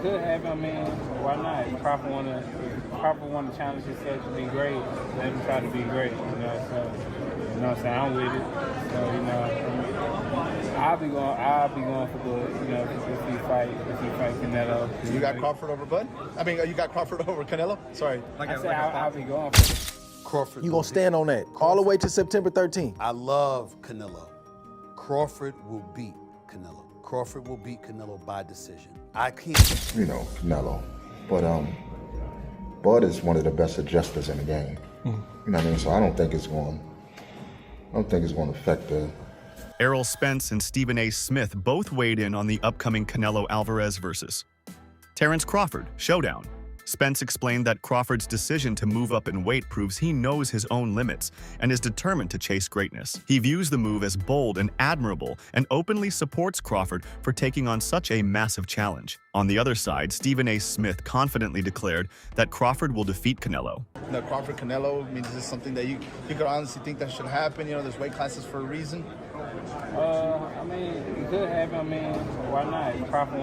could happen. I mean, why not? If Crawford want to challenge himself to be great, let him try to be great. So what I'm saying, I'm with it. So I'll be going for the if he fight Canelo. You got Crawford over Bud? I mean, you got Crawford over Canelo? Sorry. I'll be going for it. Crawford. You gonna stand on that all the way to September 13th? I love Canelo. Crawford will beat Canelo. Crawford will beat Canelo by decision. I can't. Canelo. But Bud is one of the best adjusters in the game. You know what I mean? So I don't think it's going to affect the. Errol Spence and Stephen A. Smith both weighed in on the upcoming Canelo Alvarez versus Terence Crawford showdown. Spence explained that Crawford's decision to move up in weight proves he knows his own limits and is determined to chase greatness. He views the move as bold and admirable and openly supports Crawford for taking on such a massive challenge. On the other side, Stephen A. Smith confidently declared that Crawford will defeat Canelo. Crawford Canelo, I mean, is this something that you could honestly think that should happen? There's weight classes for a reason. I mean, it could happen. I mean, why not? If Crawford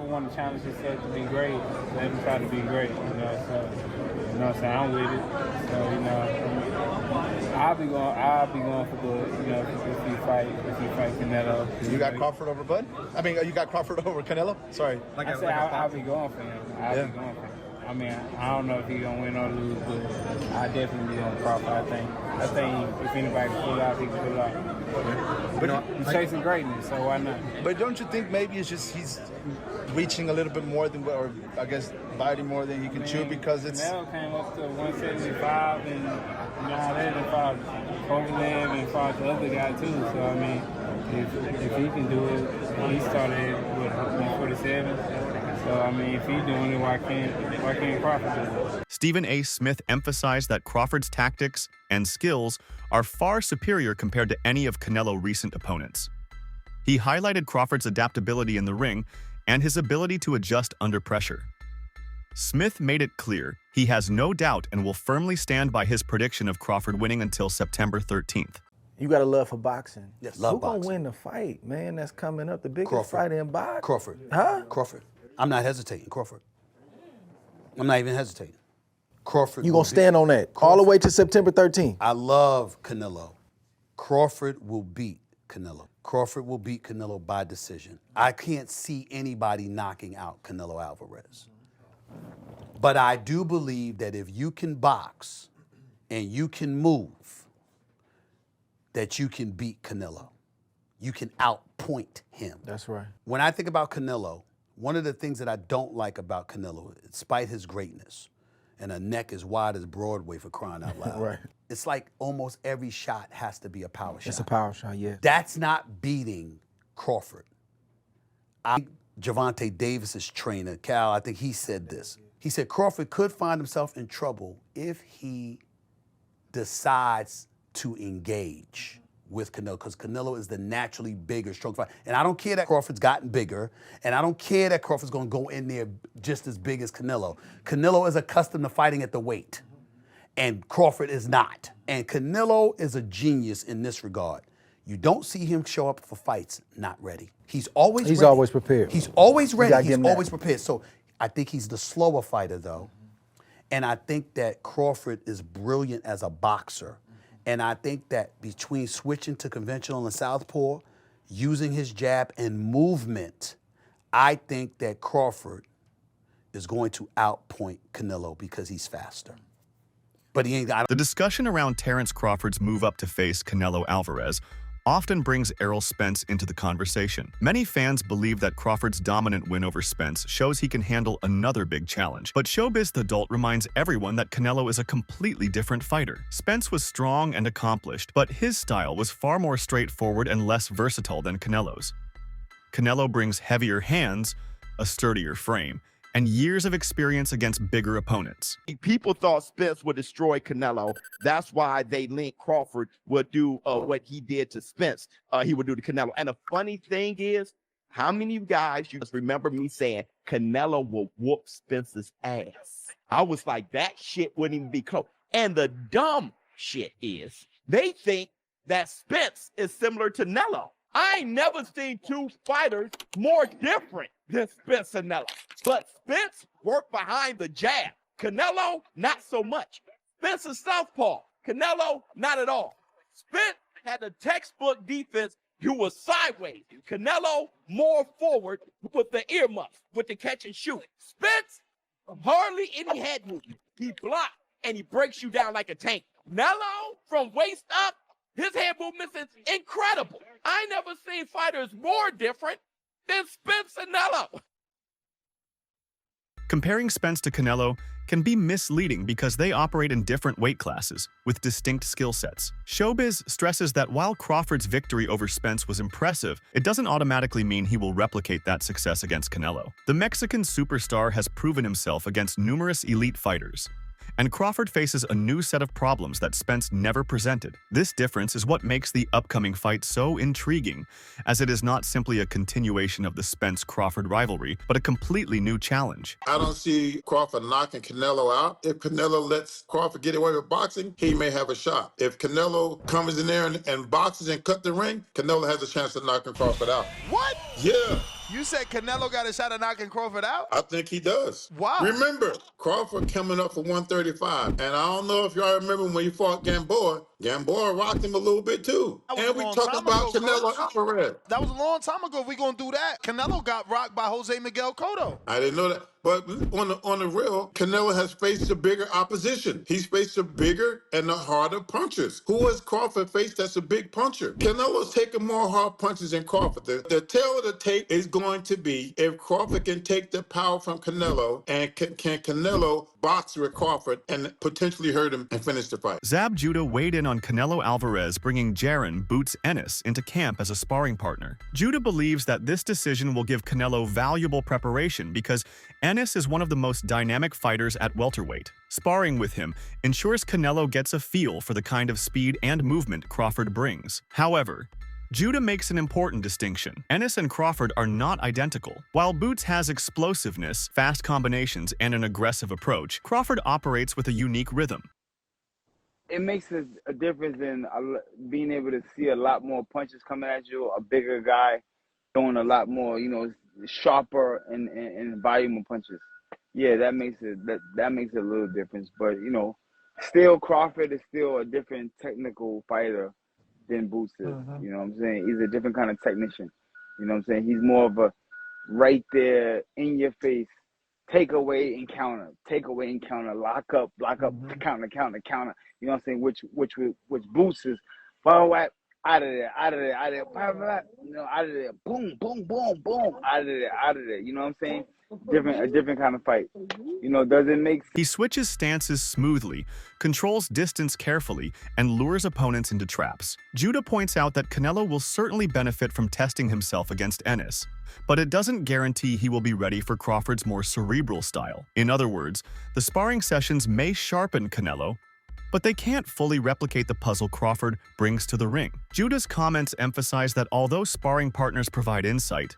want to challenge himself to be great, let him try to be great. So what I'm saying, I'm with it. So I'll be going for the if he fight Canelo. You got Crawford over Bud? I mean, you got Crawford over Canelo? Sorry. I'll be going for him. I'll be going for him. I mean, I don't know if he's gonna win or lose, but I definitely be on Crawford. I think if anybody can pull out, he can pull out. But he's chasing greatness, so why not? But don't you think maybe it's just he's reaching a little bit more than, or I guess biting more than he can chew because it's. Canelo came up to 175 and now they fought Kovalev and fought the other guy too. So I mean, if he can do it, he started with 147. So, I mean, if he's doing it, why can't Crawford do it? Stephen A. Smith emphasized that Crawford's tactics and skills are far superior compared to any of Canelo's recent opponents. He highlighted Crawford's adaptability in the ring and his ability to adjust under pressure. Smith made it clear he has no doubt and will firmly stand by his prediction of Crawford winning until September 13th. You got a love for boxing. Yes, love Who boxing. gonna win the fight, man? That's coming up, the biggest Crawford. fight in boxing. Crawford. Huh? Crawford. I'm not hesitating. Crawford. I'm not even hesitating. Crawford. You gonna stand on that all the way to September 13th? I love Canelo. Crawford will beat Canelo. Crawford will beat Canelo by decision. I can't see anybody knocking out Canelo Alvarez. But I do believe that if you can box and you can move, that you can beat Canelo. You can outpoint him. That's right. When I think about Canelo, one of the things that I don't like about Canelo, despite his greatness, and a neck as wide as Broadway for crying out loud, Right. it's like almost every shot has to be a power shot. It's a power shot, yeah. That's not beating Crawford. I think Gervonta Davis's trainer, Cal, I think he said this. He said Crawford could find himself in trouble if he decides to engage with Canelo, because Canelo is the naturally bigger, strong fighter. And I don't care that Crawford's gotten bigger, and I don't care that Crawford's gonna go in there just as big as Canelo. Canelo is accustomed to fighting at the weight, and Crawford is not. And Canelo is a genius in this regard. You don't see him show up for fights not ready. He's always ready. always prepared. He's always ready. gotta give He's him that. always prepared. So I think he's the slower fighter, though. And I think that Crawford is brilliant as a boxer. And I think that between switching to conventional and southpaw, using his jab and movement, I think that Crawford is going to outpoint Canelo because he's faster. But he ain't got. The discussion around Terence Crawford's move up to face Canelo Alvarez often brings Errol Spence into the conversation. Many fans believe that Crawford's dominant win over Spence shows he can handle another big challenge. But Showbiz the Adult reminds everyone that Canelo is a completely different fighter. Spence was strong and accomplished, but his style was far more straightforward and less versatile than Canelo's. Canelo brings heavier hands, a sturdier frame, and years of experience against bigger opponents. People thought Spence would destroy Canelo. That's why they linked Crawford would do what he did to Spence. He would do to Canelo. And the funny thing is, how many of you guys, you just remember me saying Canelo will whoop Spence's ass? I was like, that shit wouldn't even be close. And the dumb shit is, they think that Spence is similar to Canelo. I ain't never seen two fighters more different than Spence and Canelo. But Spence worked behind the jab. Canelo, not so much. Spence is southpaw. Canelo, not at all. Spence had a textbook defense. You were sideways. Canelo, more forward with the earmuffs, with the catch and shoot. Spence, hardly any head movement. He blocks and he breaks you down like a tank. Canelo, from waist up, his head movements is incredible. I never seen fighters more different than Spence and Canelo. Comparing Spence to Canelo can be misleading because they operate in different weight classes with distinct skill sets. Showbiz stresses that while Crawford's victory over Spence was impressive, it doesn't automatically mean he will replicate that success against Canelo. The Mexican superstar has proven himself against numerous elite fighters, and Crawford faces a new set of problems that Spence never presented. This difference is what makes the upcoming fight so intriguing, as it is not simply a continuation of the Spence-Crawford rivalry, but a completely new challenge. I don't see Crawford knocking Canelo out. If Canelo lets Crawford get away with boxing, he may have a shot. If Canelo comes in there and boxes and cut the ring, Canelo has a chance of knocking Crawford out. What? Yeah. You said Canelo got a shot at knocking Crawford out? I think he does. Wow. Remember, Crawford coming up for 135. And I don't know if y'all remember when he fought Gamboa. Gamboa rocked him a little bit too. That was And a we long talk time about ago, Canelo Coach. Alvarez. That was a long time ago. If we gonna do that, Canelo got rocked by Jose Miguel Cotto. I didn't know that. But on the real, Canelo has faced a bigger opposition. He's faced a bigger and a harder punchers. Who has Crawford faced that's a big puncher? Canelo's taking more hard punches than Crawford. The tail of the tape is going to be if Crawford can take the power from Canelo, and can Canelo box with Crawford and potentially hurt him and finish the fight. Zab Judah weighed in on Canelo Alvarez bringing Jaron Boots Ennis into camp as a sparring partner. Judah believes that this decision will give Canelo valuable preparation because Ennis is one of the most dynamic fighters at welterweight. Sparring with him ensures Canelo gets a feel for the kind of speed and movement Crawford brings. However, Judah makes an important distinction. Ennis and Crawford are not identical. While Boots has explosiveness, fast combinations, and an aggressive approach, Crawford operates with a unique rhythm. It makes a difference in being able to see a lot more punches coming at you, a bigger guy throwing a lot more, sharper and volume of punches. Yeah, that makes it a little difference. But, still Crawford is still a different technical fighter than Boots is. You know what I'm saying? He's a different kind of technician. You know what I'm saying? He's more of a right there, in your face, take away and counter, lock up, counter. You know what I'm saying? Which Boots is forward, out of there, blah, blah, blah, out of there, boom, boom, boom, boom, out of there. You know what I'm saying? A different kind of fight. Does it make sense? He switches stances smoothly, controls distance carefully, and lures opponents into traps. Judah points out that Canelo will certainly benefit from testing himself against Ennis, but it doesn't guarantee he will be ready for Crawford's more cerebral style. In other words, the sparring sessions may sharpen Canelo, but they can't fully replicate the puzzle Crawford brings to the ring. Judah's comments emphasize that although sparring partners provide insight,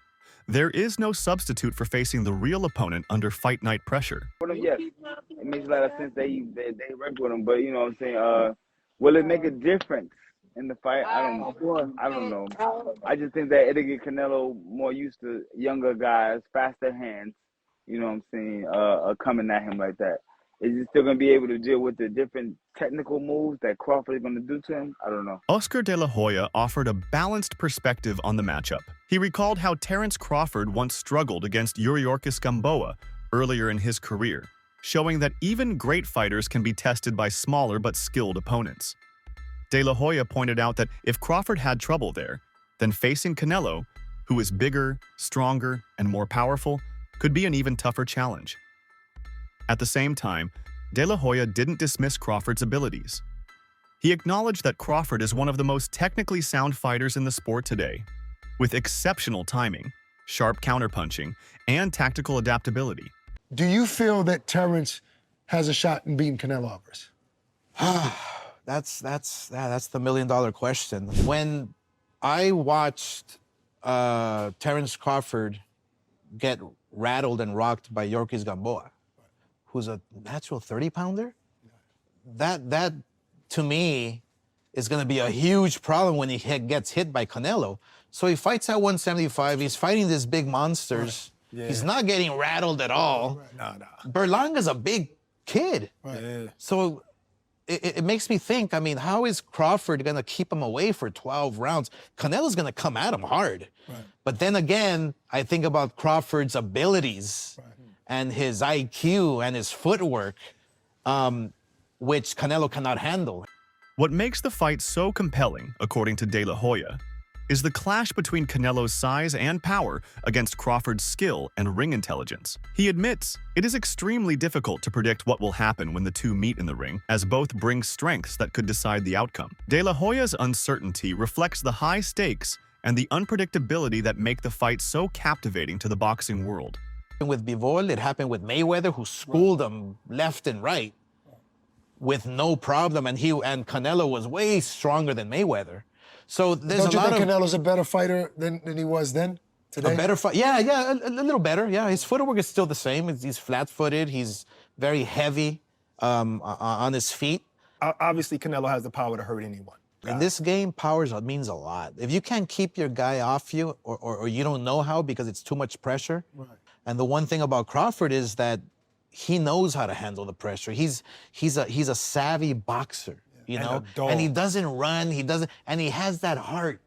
there is no substitute for facing the real opponent under fight night pressure. Yes, it makes a lot of sense they work with him, but you know what I'm saying? Will it make a difference in the fight? I don't know. I just think that it'll get Canelo more used to younger guys, faster hands, you know what I'm saying, coming at him like that. Is he still going to be able to deal with the different technical moves that Crawford is going to do to him? I don't know. Oscar De La Hoya offered a balanced perspective on the matchup. He recalled how Terence Crawford once struggled against Yuriorkis Gamboa earlier in his career, showing that even great fighters can be tested by smaller but skilled opponents. De La Hoya pointed out that if Crawford had trouble there, then facing Canelo, who is bigger, stronger, and more powerful, could be an even tougher challenge. At the same time, De La Hoya didn't dismiss Crawford's abilities. He acknowledged that Crawford is one of the most technically sound fighters in the sport today, with exceptional timing, sharp counterpunching, and tactical adaptability. Do you feel that Terence has a shot in beating Canelo Alvarez? That's the million-dollar question. When I watched Terence Crawford get rattled and rocked by Yorkis Gamboa, who's a natural 30-pounder, that to me is going to be a huge problem when he gets hit by Canelo. So he fights at 175. He's fighting these big monsters. Yeah. He's not getting rattled at all. Nah. Berlanga's a big kid. Yeah. So it makes me think, I mean, how is Crawford going to keep him away for 12 rounds? Canelo's going to come at him hard. Right. But then again, I think about Crawford's abilities and his IQ and his footwork, which Canelo cannot handle. What makes the fight so compelling, according to De La Hoya, is the clash between Canelo's size and power against Crawford's skill and ring intelligence. He admits it is extremely difficult to predict what will happen when the two meet in the ring, as both bring strengths that could decide the outcome. De La Hoya's uncertainty reflects the high stakes and the unpredictability that make the fight so captivating to the boxing world. With Bivol, it happened with Mayweather, who schooled him left and right with no problem, and Canelo was way stronger than Mayweather. So there's Don't a you lot think of Canelo's a better fighter than he was then? Today? a better fight. Yeah, a little better. Yeah, his footwork is still the same. He's flat-footed. He's very heavy on his feet. Obviously, Canelo has the power to hurt anyone. In this game, power means a lot. If you can't keep your guy off you, or you don't know how because it's too much pressure. Right. And the one thing about Crawford is that he knows how to handle the pressure. He's a savvy boxer, you know, and he doesn't run. And he has that heart.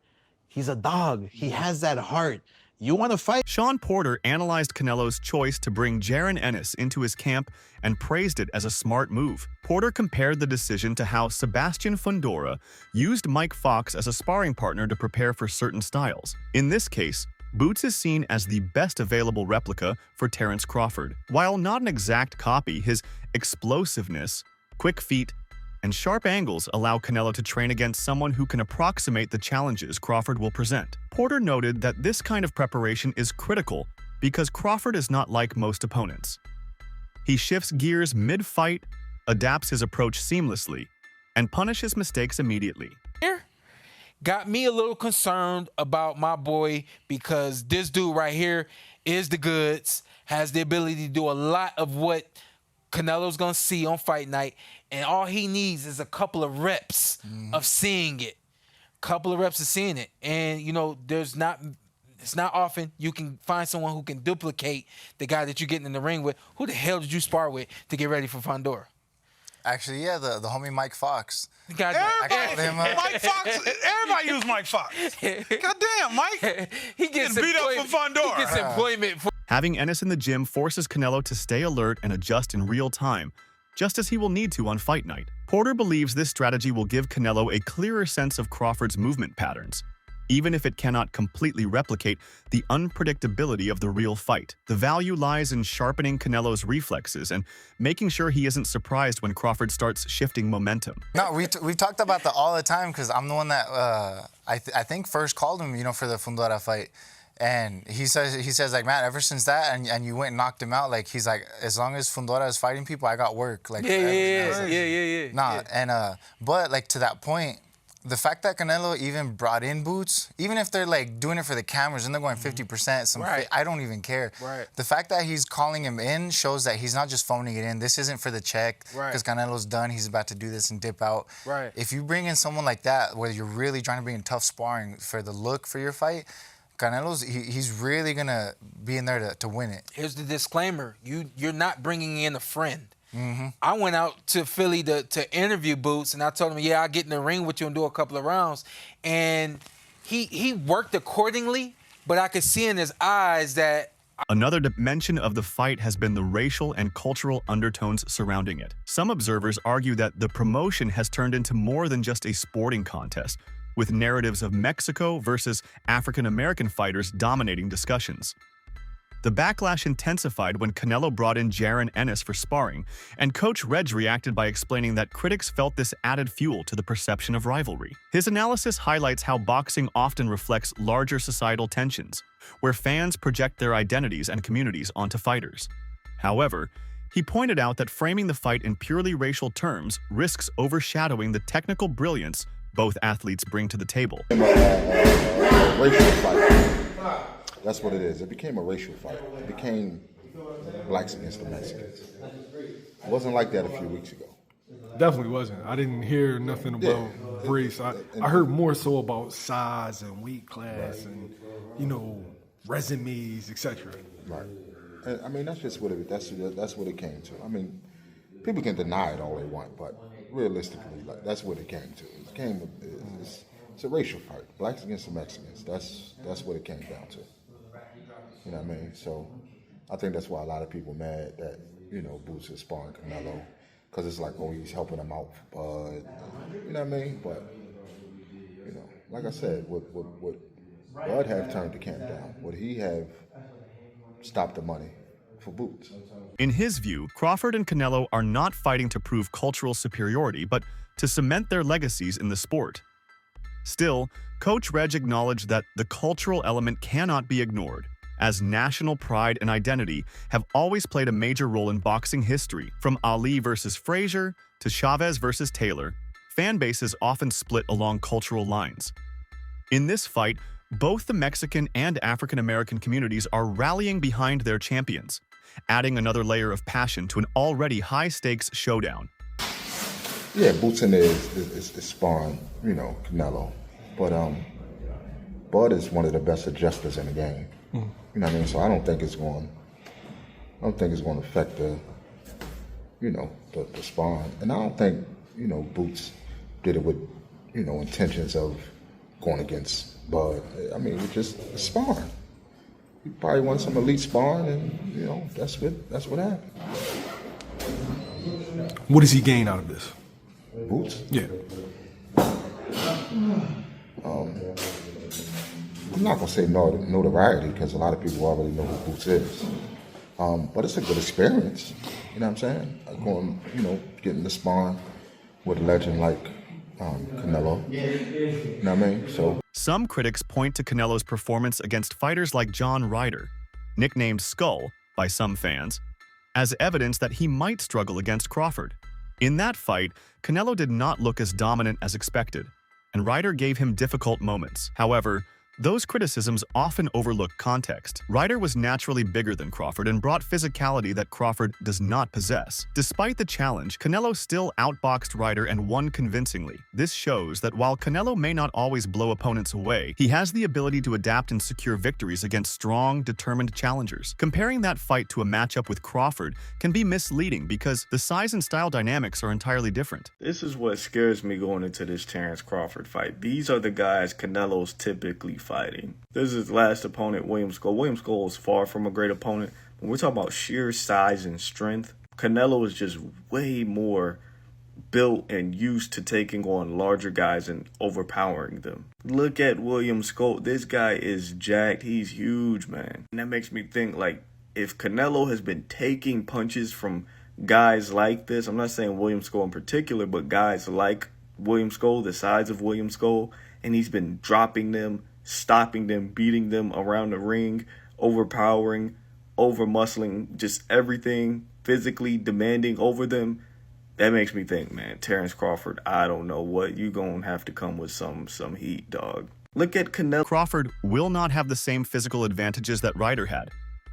He's a dog. He has that heart. You want to fight? Sean Porter analyzed Canelo's choice to bring Jaron Ennis into his camp and praised it as a smart move. Porter compared the decision to how Sebastian Fundora used Mike Fox as a sparring partner to prepare for certain styles. In this case, Boots is seen as the best available replica for Terence Crawford. While not an exact copy, his explosiveness, quick feet, and sharp angles allow Canelo to train against someone who can approximate the challenges Crawford will present. Porter noted that this kind of preparation is critical because Crawford is not like most opponents. He shifts gears mid-fight, adapts his approach seamlessly, and punishes mistakes immediately. Got me a little concerned about my boy because this dude right here is the goods, has the ability to do a lot of what Canelo's gonna see on fight night, and all he needs is a couple of reps of seeing it. Couple of reps of seeing it. And you know, it's not often you can find someone who can duplicate the guy that you're getting in the ring with. Who the hell did you spar with to get ready for Fundora? Actually, yeah, the homie Mike Fox. Mike Fox, everybody use Mike Fox. Goddamn, Mike. He gets beat up for Fundora. He gets employment for. Having Ennis in the gym forces Canelo to stay alert and adjust in real time, just as he will need to on fight night. Porter believes this strategy will give Canelo a clearer sense of Crawford's movement patterns, even if it cannot completely replicate the unpredictability of the real fight. The value lies in sharpening Canelo's reflexes and making sure he isn't surprised when Crawford starts shifting momentum. No, we've talked about that all the time because I'm the one that I think first called him, you know, for the Fundora fight. And he says like, man, ever since that and you went and knocked him out, like he's like, as long as Fundora is fighting people, I got work. Like Yeah. Nah, and but like to that point, the fact that Canelo even brought in Boots, even if they're like doing it for the cameras and they're going 50%, I don't even care. Right. The fact that he's calling him in shows that he's not just phoning it in. This isn't for the check because Canelo's done. He's about to do this and dip out. Right. If you bring in someone like that, where you're really trying to bring in tough sparring for the look for your fight, Canelo's he's really gonna be in there to win it. Here's the disclaimer: you're not bringing in a friend. I went out to Philly to interview Boots, and I told him, yeah, I'll get in the ring with you and do a couple of rounds. And he worked accordingly, but I could see in his eyes that... Another dimension of the fight has been the racial and cultural undertones surrounding it. Some observers argue that the promotion has turned into more than just a sporting contest, with narratives of Mexico versus African-American fighters dominating discussions. The backlash intensified when Canelo brought in Jaron Ennis for sparring, and Coach Reg reacted by explaining that critics felt this added fuel to the perception of rivalry. His analysis highlights how boxing often reflects larger societal tensions, where fans project their identities and communities onto fighters. However, he pointed out that framing the fight in purely racial terms risks overshadowing the technical brilliance both athletes bring to the table. Racial fight. That's what it is. It became a racial fight. It became blacks against the Mexicans. It wasn't like that a few weeks ago. Definitely wasn't. I didn't hear nothing about Brace. I heard more so about size and weight class and, you know, resumes, etc. Right. And, I mean, that's just what that's what it came to. I mean, people can deny it all they want, but realistically, like, that's what it came to. It's a racial fight. Blacks against the Mexicans. That's what it came down to. You know what I mean? So I think that's why a lot of people mad that, you know, Boots is sparring Canelo, because it's like, oh, he's helping him out for Bud. You know what I mean? But, you know, like I said, would Bud have turned the camp down? Would he have stopped the money for Boots? In his view, Crawford and Canelo are not fighting to prove cultural superiority, but to cement their legacies in the sport. Still, Coach Reg acknowledged that the cultural element cannot be ignored, as national pride and identity have always played a major role in boxing history. From Ali versus Frazier to Chavez versus Taylor, fan bases often split along cultural lines. In this fight, both the Mexican and African American communities are rallying behind their champions, adding another layer of passion to an already high-stakes showdown. Yeah, Boots in there is sparring, you know, Canelo. But Bud is one of the best adjusters in the game. You know what I mean? So I don't think it's going to affect the, you know, the sparring. And I don't think, you know, Boots did it with, you know, intentions of going against Bud. I mean, it was just sparring. He probably won some elite sparring, and, you know, that's what happened. What does he gain out of this? Boots? Yeah. I'm not going to say notoriety, because a lot of people already know who Boots is. But it's a good experience. You know what I'm saying? Going, you know, getting the sparring with a legend like Canelo. You know what I mean? So some critics point to Canelo's performance against fighters like John Ryder, nicknamed Skull by some fans, as evidence that he might struggle against Crawford. In that fight, Canelo did not look as dominant as expected, and Ryder gave him difficult moments. However, those criticisms often overlook context. Ryder was naturally bigger than Crawford and brought physicality that Crawford does not possess. Despite the challenge, Canelo still outboxed Ryder and won convincingly. This shows that while Canelo may not always blow opponents away, he has the ability to adapt and secure victories against strong, determined challengers. Comparing that fight to a matchup with Crawford can be misleading because the size and style dynamics are entirely different. This is what scares me going into this Terrence Crawford fight. These are the guys Canelo's typically fighting. This is his last opponent, William Skull. William Skull is far from a great opponent. When we're talking about sheer size and strength, Canelo is just way more built and used to taking on larger guys and overpowering them. Look at William Skull. This guy is jacked. He's huge, man. And that makes me think, like, if Canelo has been taking punches from guys like this, I'm not saying William Skull in particular, but guys like William Skull, the size of William Skull, and he's been dropping them, stopping them, beating them around the ring, overpowering, over-muscling, just everything, physically demanding over them. That makes me think, man, Terrence Crawford, I don't know what, you gonna have to come with some heat, dog. Look at Canelo. Crawford will not have the same physical advantages that Ryder had,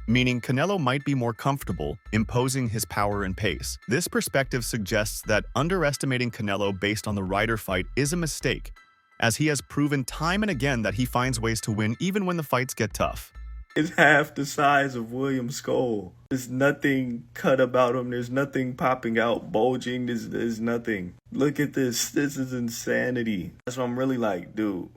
meaning Canelo might be more comfortable imposing his power and pace. This perspective suggests that underestimating Canelo based on the Ryder fight is a mistake, as he has proven time and again that he finds ways to win even when the fights get tough. It's half the size of William Skull. There's nothing cut about him. There's nothing popping out, bulging. There's nothing. Look at this. This is insanity. That's what I'm really like, dude.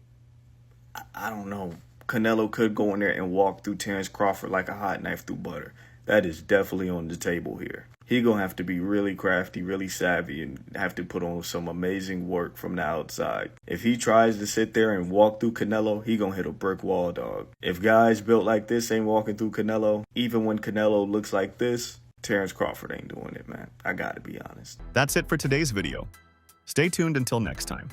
I don't know. Canelo could go in there and walk through Terrence Crawford like a hot knife through butter. That is definitely on the table here. He gonna have to be really crafty, really savvy, and have to put on some amazing work from the outside. If he tries to sit there and walk through Canelo, he gonna hit a brick wall, dog. If guys built like this ain't walking through Canelo, even when Canelo looks like this, Terrence Crawford ain't doing it, man. I gotta be honest. That's it for today's video. Stay tuned until next time.